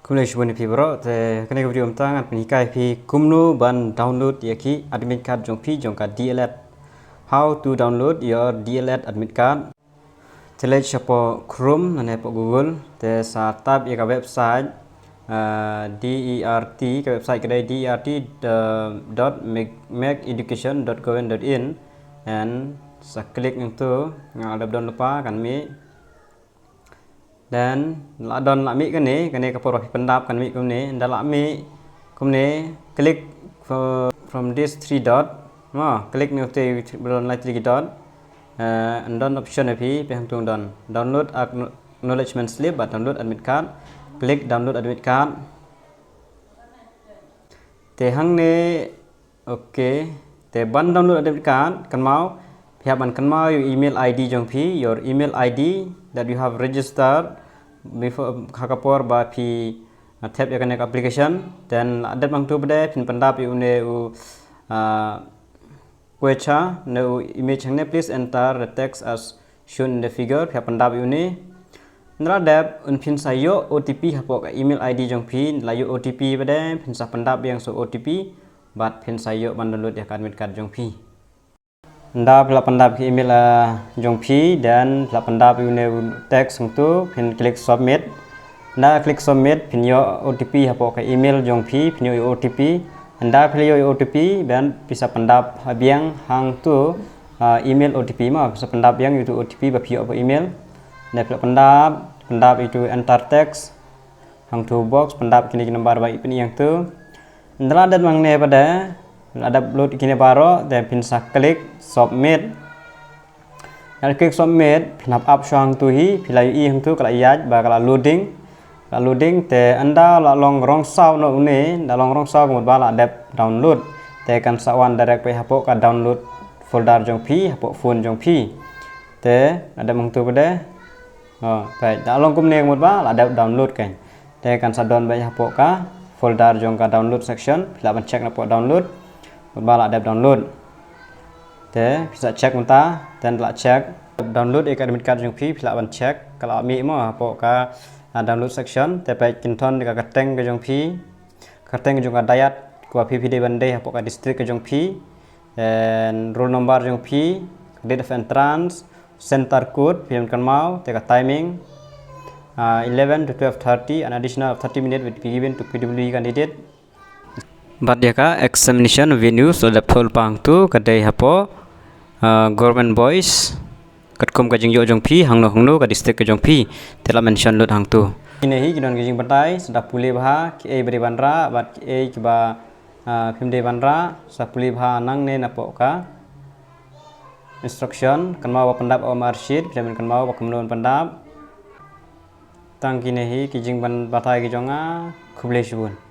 Kumlai shubun pi bro te kene ko video mtang at pinikai pi kumnu ban download yaki admit card jong ka DLL. How to download your DLL admit card? Telej po Chrome nane po Google te sa tab ya ka website DERT ka website kedai dert.makeeducation.gov.in and sa klik itu ada download lupa kan mi dan la don la mi kene ka poro pendap kan mi kene nda la mi kene klik from this three dot klik ni te belon la three dot and don option api pe hang tung don download acknowledgement slip but download admit card klik download admit card te hang ne okay te ban download admit card kan mau pihak ban kan mau your email ID jong pi your email ID that you have registered before hakapor ba pi tap ya kanek application then adat bang tu bade pin pendap yu ne kwecha no image hang ne please enter the text as shown in the figure pihak pendap yu ne nra dap un pin sayo OTP hapok email ID jong pi layu OTP bade pin sa pendap yang so OTP bat pin sayo ban download ya admit card jong pi nda pela pendap email jong pi dan pela pendap une teks tu pin klik submit nda klik submit pin yo OTP hapo ka email jong pi pin yo OTP nda pila yo OTP dan bisa pendap biang hang tu email OTP ma bisa pendap yang itu OTP ba pi yo email nda pela pendap itu enter text hang tu box pendap kini nomor ba ipin yang tu ndala dan mang ne pada ada upload kini baro dan pin sa klik submit dan klik submit pinap up shang tu hi pilai i hang tu kala iyaj ba kala loading te anda la long rong saw no une da long rong saw mut ba la dep download te kan sa wan direct pe hapo ka download folder jong pi hapo phone jong pi te ada mang tu bade pe da long kum ne mut ba la dep download kan te kan sa don ba hapo ka folder jong ka download section la ban check na po download bala ada download te bisa cek muta dan la cek download admit card jong pi pila ban cek kalau mi mo po ka download section te pe kinton ka kateng ke jong pi kateng jong ka dayat ko PPD bande po ka district ke jong pi and roll number jong pi date of entrance center code pin kan mau te ka timing 11 to 12:30 an additional 30 minutes will be given to PWD candidate Badyaka examination venue so laptop pang tu kadai hapo government boys katkom ka jingyo jong pi hangno ka district ka jong pi tela mention lot hang tu ini hi ginon gijing batai sada puli bha ki e beri banra bat ki e kiba phimde banra sa puli bha nang ne napo ka instruction kan mau pendap o marshid pilihan kan mau kamnon pendap tang kini hi kijing ban batai ki jonga khuble subun